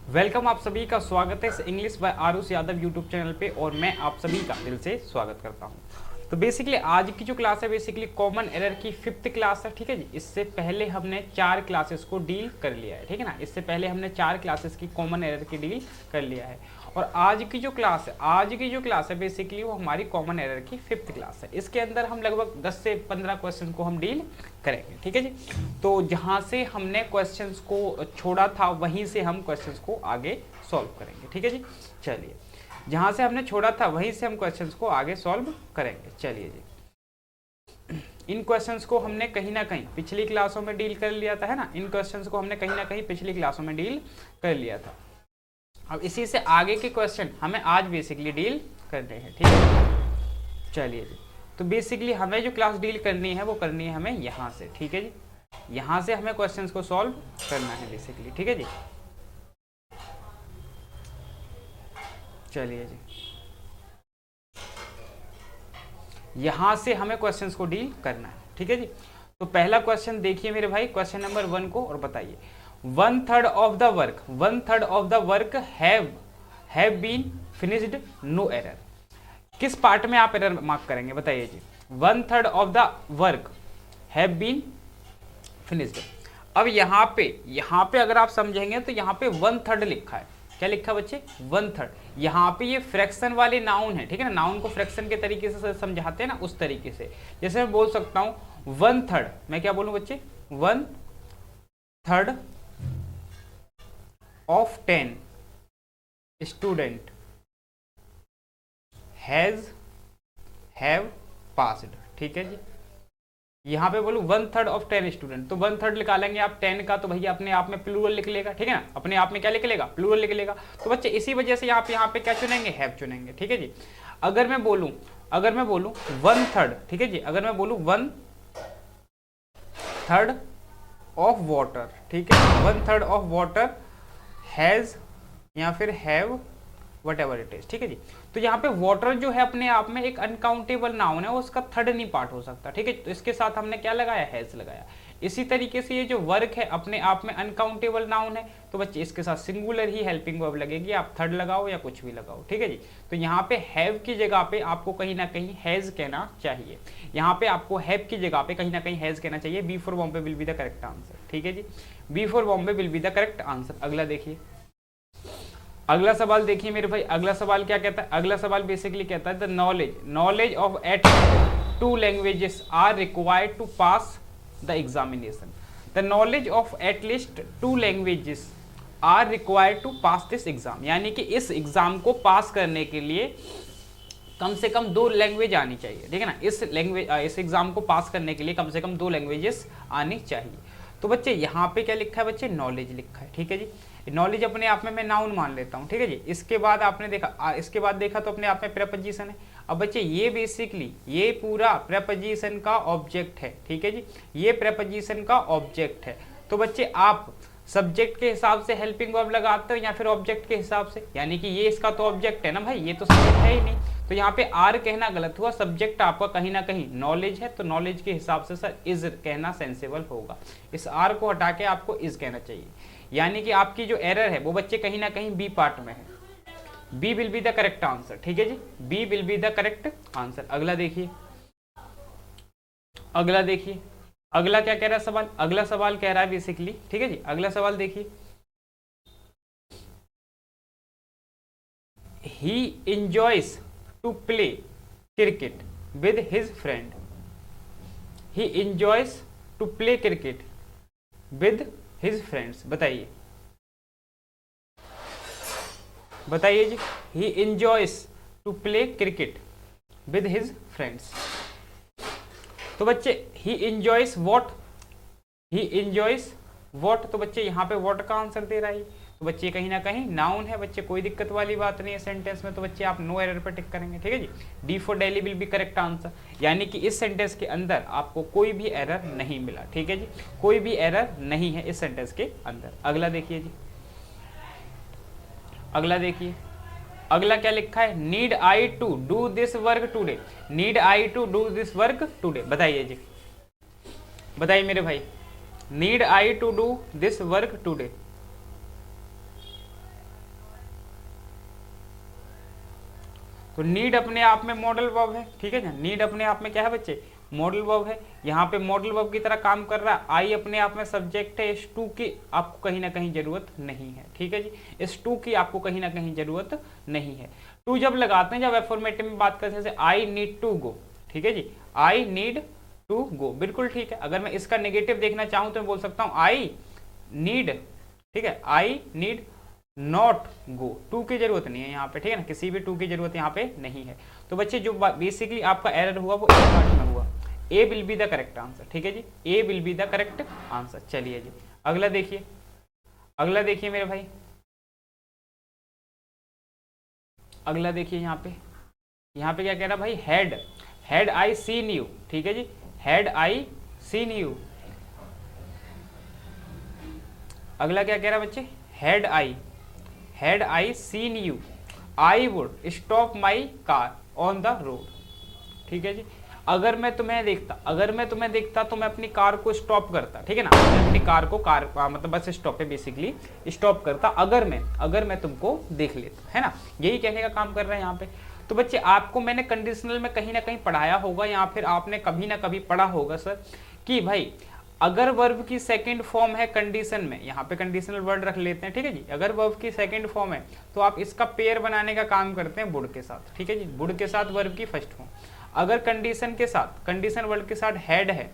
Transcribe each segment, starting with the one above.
Welcome, आप सभी का स्वागत है इस English by Aarush Yadav YouTube channel पे और मैं आप सभी का दिल से स्वागत करता हूं। तो बेसिकली आज की जो क्लास है बेसिकली कॉमन एरर की 5th क्लास है, ठीक है जी। इससे पहले हमने 4 क्लासेस को डील कर लिया है, ठीक है ना। इससे पहले हमने 4 क्लासेस की कॉमन एरर की डील कर लिया है और आज की जो क्लास है बेसिकली वो हमारी कॉमन एरर की 5th क्लास है। इसके अंदर हम लगभग 10 से 15 क्वेश्चन को हम डील करेंगे, ठीक है जी। तो जहां से हमने क्वेश्चंस को छोड़ा था वहीं से हम क्वेश्चंस को आगे सॉल्व करेंगे, ठीक है जी। चलिए, जहां से हमने छोड़ा था वहीं से हम क्वेश्चंस को आगे सॉल्व करेंगे। चलिए जी, इन क्वेश्चंस को हमने कहीं ना कहीं पिछली क्लासों में डील कर लिया था, है ना। इन क्वेश्चंस को हमने कहीं ना कहीं पिछली क्लासों में डील कर लिया था। अब इसी से आगे के क्वेश्चन हमें आज बेसिकली डील करने हैं, ठीक है। चलिए जी, तो बेसिकली हमें जो क्लास डील करनी है वो करनी है हमें यहाँ से, ठीक है जी। यहाँ से हमें क्वेश्चंस को सॉल्व करना है बेसिकली, ठीक है जी। चलिए जी, यहाँ से हमें क्वेश्चंस को डील करना है, ठीक है जी। तो पहला क्वेश्चन देखिए मेरे भाई, क्वेश्चन नंबर 1 को, और बताइए 1/3 of the work have been finished, no error. किस पार्ट में आप एरर मार्क करेंगे बताइए जी। 1/3 of the work have been finished. अब यहाँ पे अगर आप समझेंगे तो यहाँ पे 1/3 लिखा है। क्या लिखा है बच्चे? 1/3। यहाँ पे ये फ्रैक्शन वाले नाउन है, ठीक है ना। नाउन को फ्रैक्शन के तरीके से समझाते हैं ना, उस तरीके से। जैसे मैं बोल सकता हूँ 1/3, मैं क्या बोलूँ बच्चे? 1/3 ऑफ 10 स्टूडेंट हैव पास्ड, ठीक है जी। यहाँ पे बोलूँ 1/3 ऑफ 10 स्टूडेंट, तो 1/3 निकालेंगे आप 10 का, तो भैया अपने आप में प्लूरल लिख लेगा, ठीक है ना। अपने आप में क्या लिख लेगा? प्लूरल लिख लेगा। तो बच्चे इसी वजह से आप यहाँ पे क्या चुनेंगे? हैव चुनेंगे, ठीक है जी। अगर मैं बोलूँ 1/3, ठीक है जी, अगर मैं बोलूँ 1/3 ऑफ वाटर, ठीक है, 1/3 ऑफ वाटर हैज या फिर have, what ever it is, ठीक है जी। तो यहाँ पे वाटर जो है अपने आप में एक अनकाउंटेबल नाउन है, उसका थर्ड नहीं पार्ट हो सकता, ठीक है। तो इसके साथ हमने क्या लगाया? हैज लगाया। इसी तरीके से ये जो वर्क है अपने आप में अनकाउंटेबल नाउन है, तो बच्चे इसके साथ सिंगुलर ही हेल्पिंग वर्ब लगेगी, आप थर्ड लगाओ या कुछ भी लगाओ, ठीक है जी। तो यहाँ पे हैव की जगह पे आपको कहीं ना कहीं हैज कहना चाहिए। यहाँ पे आपको हैव की जगह पे कहीं ना कहीं हैज कहना चाहिए। B for Bombay will be the correct answer, ठीक है जी। B for Bombay will be the correct answer. अगला देखिए, अगला सवाल देखिए मेरे भाई। अगला सवाल क्या कहता है? अगला सवाल बेसिकली कहता है the knowledge of at 2 languages are required to pass the examination. The knowledge of at least 2 languages are required to pass this exam. यानी कि इस एग्जाम को पास करने के लिए कम से कम 2 लैंग्वेज आनी चाहिए, ठीक है ना। इस एग्जाम को पास करने के लिए कम से कम 2 लैंग्वेजेस आनी चाहिए। तो बच्चे यहाँ पे क्या लिखा है बच्चे? नॉलेज लिखा है, ठीक है जी। नॉलेज अपने आप में मैं नाउन मान लेता हूँ, ठीक है जी। इसके बाद आपने देखा, इसके बाद देखा तो अपने आप में प्रेपोजिशन है। अब बच्चे ये बेसिकली ये पूरा प्रेपोजिशन का ऑब्जेक्ट है, ठीक है जी। ये प्रेपोजिशन का ऑब्जेक्ट है। तो बच्चे आप सब्जेक्ट के हिसाब से हेल्पिंग वर्ब लगाते हो या फिर ऑब्जेक्ट के हिसाब से? यानी कि ये इसका तो ऑब्जेक्ट है ना भाई, ये तो सब्जेक्ट है ही नहीं। तो यहाँ पे आर कहना गलत हुआ। सब्जेक्ट आपका कहीं ना कहीं नॉलेज है, तो नॉलेज के हिसाब से सर इज कहना सेंसेबल होगा। इस आर को हटा के आपको इज कहना चाहिए। यानी कि आपकी जो एरर है वो बच्चे कहीं ना कहीं बी पार्ट में है। B will be the correct answer, ठीक है जी। B will be the correct answer. अगला देखिए, अगला देखिए, अगला क्या कह रहा है सवाल? अगला सवाल कह रहा है बेसिकली, ठीक है जी। अगला सवाल देखिए, he enjoys to play cricket with his friend. He enjoys to play cricket with his friends. बताइए, बताइए जी। He enjoys to play cricket with his friends. तो बच्चे he enjoys what? He enjoys what? तो बच्चे यहाँ पे वॉट का आंसर दे रहा है। तो बच्चे कहीं ना कहीं नाउन है बच्चे, कोई दिक्कत वाली बात नहीं है सेंटेंस में। तो बच्चे आप नो एरर पर टिक करेंगे, ठीक है जी। D for daily will be correct answer. यानी कि इस सेंटेंस के अंदर आपको कोई भी एरर नहीं मिला, ठीक है जी। कोई भी एरर नहीं है इस सेंटेंस के अंदर। अगला देखिए जी, अगला देखिए, अगला क्या लिखा है? Need I to do this work today. Need I to do this work today. बताइए जी, बताइए मेरे भाई। Need I to do this work today. तो नीड अपने आप में मॉडल वर्ब है, ठीक है ना, नीड अपने आप में क्या है बच्चे, मॉडल वर्ब है, यहाँ पे मॉडल वर्ब की तरह काम कर रहा है। आई अपने आप में सब्जेक्ट है, इस टू की आपको कहीं ना कहीं जरूरत नहीं है, ठीक है जी, इस टू की आपको कहीं ना कहीं जरूरत नहीं है। टू जब लगाते हैं, जब एफर्मेटिव में बात करते हैं, जैसे आई नीड टू गो, ठीक है जी, आई नीड टू गो, बिल्कुल ठीक है। अगर मैं इसका नेगेटिव देखना चाहूं तो मैं बोल सकता हूं आई नीड, ठीक है, I need not go, to की जरूरत नहीं है यहाँ पे, ठीक है ना, किसी भी टू की जरूरत यहाँ पे नहीं है। तो बच्चे जो बेसिकली आपका एरर हुआ वो ए पार्ट में हुआ, A will be the correct answer, ठीक है जी, A will be the correct answer. चलिए जी अगला देखिए, अगला देखिए मेरे भाई, अगला देखिए यहाँ पे क्या कह रहा भाई, हैड आई सीन यू, ठीक है जी, हैड आई सीन यू। अगला क्या कह रहा बच्चे, had I seen you I would stop my car on the road, ठीक है जी। अगर मैं तुम्हें देखता तो मैं अपनी कार को स्टॉप करता, ठीक है ना, मैं अपनी कार को मतलब बस स्टॉप है बेसिकली, स्टॉप करता अगर मैं तुमको देख लेता, है ना, यही कहने का काम कर रहा है यहाँ पे। तो बच्चे आपको मैंने कंडीशनल में कहीं ना कहीं पढ़ाया होगा या फिर आपने कभी ना कभी पढ़ा होगा सर कि भाई अगर वर्ब की सेकंड फॉर्म है कंडीशन में, यहाँ पे कंडीशनल वर्ड रख लेते हैं, ठीक है जी, अगर वर्ब की सेकंड फॉर्म है तो आप इसका पेयर बनाने का काम करते हैं वुड के साथ, ठीक है जी, वुड के साथ वर्ब की फर्स्ट फॉर्म। अगर कंडीशन वर्ड के साथ हैड है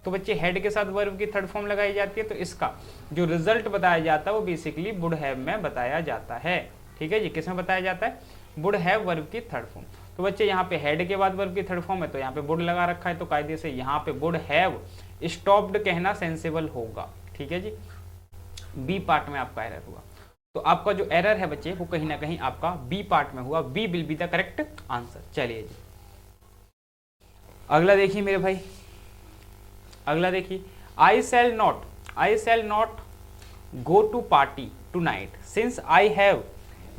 तो बच्चे हैड के साथ वर्ब की थर्ड फॉर्म लगाई जाती है, तो इसका जो रिजल्ट बताया जाता है वो बेसिकली वुड हैव में बताया जाता है, ठीक है जी, किस में बताया जाता है, वुड हैव वर्ब की थर्ड फॉर्म। तो बच्चे यहाँ पे हेड के बाद वर्ब की थर्ड फॉर्म है तो यहाँ पे वुड लगा रखा है, तो कायदे से यहाँ पे वुड हैव स्टॉप्ड कहना सेंसिबल होगा, ठीक है जी। बी पार्ट में आपका एरर हुआ, तो आपका जो एरर है बच्चे वो कहीं ना कहीं आपका बी पार्ट में हुआ, B will be the correct answer. चलिए जी अगला देखिए मेरे भाई, अगला देखिए, I shall not go to party tonight since I have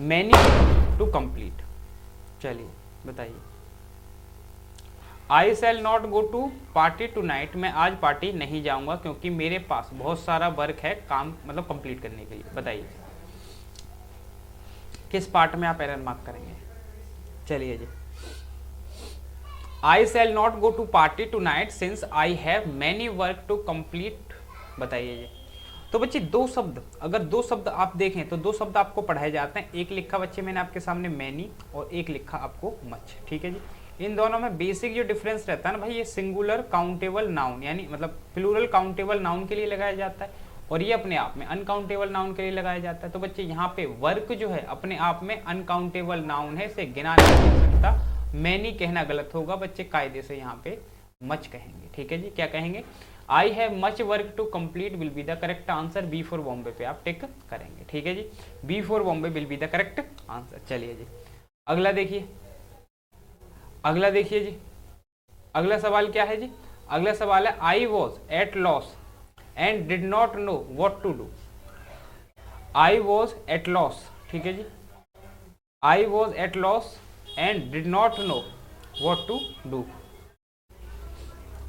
many to complete. चलिए बताइए, I shall not go to party tonight, मैं आज पार्टी नहीं जाऊंगा क्योंकि मेरे पास बहुत सारा वर्क है, काम मतलब कंप्लीट करने के लिए। बताइए किस पार्ट में आप एरर मार्क करेंगे। चलिए जी, I shall not go to party tonight since I have many work to complete. बताइए जी। तो बच्चे दो शब्द, अगर दो शब्द आप देखें तो दो शब्द आपको पढ़ाए जाते हैं, एक लिखा बच्चे मैंने आपके सामने मैनी और एक लिखा आपको मच, ठीक है जी। इन दोनों में बेसिक जो डिफरेंस रहता है ना भाई, ये सिंगुलर काउंटेबल नाउन यानी मतलब प्लूरल काउंटेबल नाउन के लिए लगाया जाता है और ये अपने आप में अनकाउंटेबल नाउन के लिए लगाया जाता है। तो बच्चे यहाँ पे वर्क जो है अपने आप में अनकाउंटेबल नाउन है, इसे गिना नहीं जा सकता, मैनी कहना गलत होगा बच्चे, कायदे से यहाँ पे मच कहेंगे, ठीक है जी। क्या कहेंगे, I have much work to complete will be the correct answer, B for Bombay पे आप टिक करेंगे, ठीक है जी, B for Bombay will be the correct answer. चलिए जी अगला देखिए, अगला देखिए जी, अगला सवाल क्या है जी, अगला सवाल है I was at loss and did not know what to do. I was at loss, ठीक है जी, I was at loss and did not know what to do.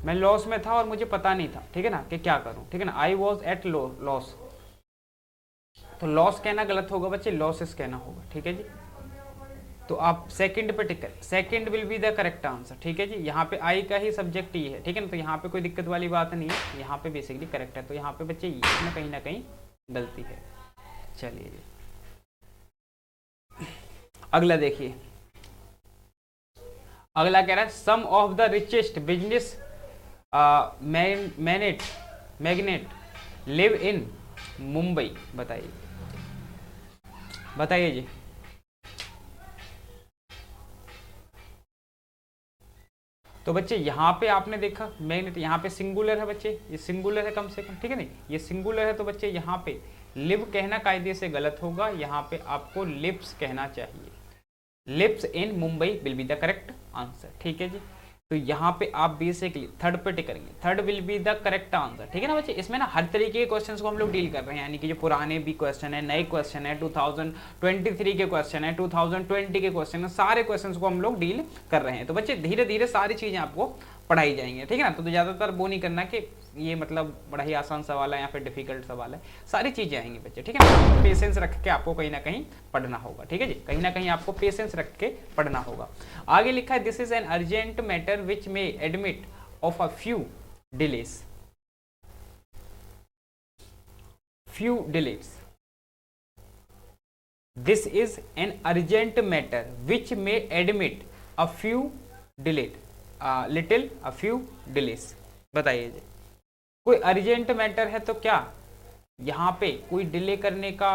मैं लॉस में था और मुझे पता नहीं था, ठीक है ना, कि क्या करूं, ठीक है ना। आई वॉज एट लॉस, तो लॉस कहना गलत होगा बच्चे, लॉसेस कहना होगा, ठीक है जी। तो आप सेकंड पे टिक करें, second will be the correct answer, ठीक है जी। यहाँ पे आई का ही सब्जेक्ट ही है, ठीक है ना, तो यहाँ पे कोई दिक्कत वाली बात नहीं है, यहाँ पे बेसिकली करेक्ट है। तो यहाँ पे बच्चे इसमें कहीं ना कहीं गलती है। चलिए जी अगला देखिए, अगला कह रहा है some of the richest business magnate live in Mumbai. बताइए, बताइए जी। तो बच्चे यहाँ पे आपने देखा मैग्नेट, यहाँ पे सिंगुलर है बच्चे, ये सिंगुलर है कम से कम, ठीक है नहीं, ये सिंगुलर है। तो बच्चे यहाँ पे लिव कहना कायदे से गलत होगा, यहाँ पे आपको लिप्स कहना चाहिए, lips in Mumbai will be the correct answer, ठीक है जी। तो यहाँ पे आप बेसिकली थर्ड पे टिक करेंगे, third will be the correct answer, ठीक है ना बच्चे। इसमें ना हर तरीके के क्वेश्चंस को हम लोग डील कर रहे हैं, यानी कि जो पुराने भी क्वेश्चन है, नए क्वेश्चन है, 2023 के क्वेश्चन है, 2020 के क्वेश्चन है, सारे क्वेश्चंस को हम लोग डील कर रहे हैं। तो बच्चे धीरे धीरे सारी चीजें आपको पढ़ाई जाएंगे, ठीक है ना। तो ज़्यादातर वो नहीं करना कि ये मतलब बड़ा ही आसान सवाल है या फिर डिफिकल्ट सवाल है, सारी चीज़ें आएंगी बच्चे, ठीक है ना। पेशेंस रख के आपको कहीं ना कहीं पढ़ना होगा, ठीक है जी, कहीं ना कहीं आपको पेशेंस रख के पढ़ना होगा। आगे लिखा है this is an urgent matter which may admit of a few delays, few delays. This is an urgent matter which may admit a few delayed, a few delays. बताइए जी, कोई अर्जेंट मैटर है तो क्या यहाँ पे कोई डिले करने का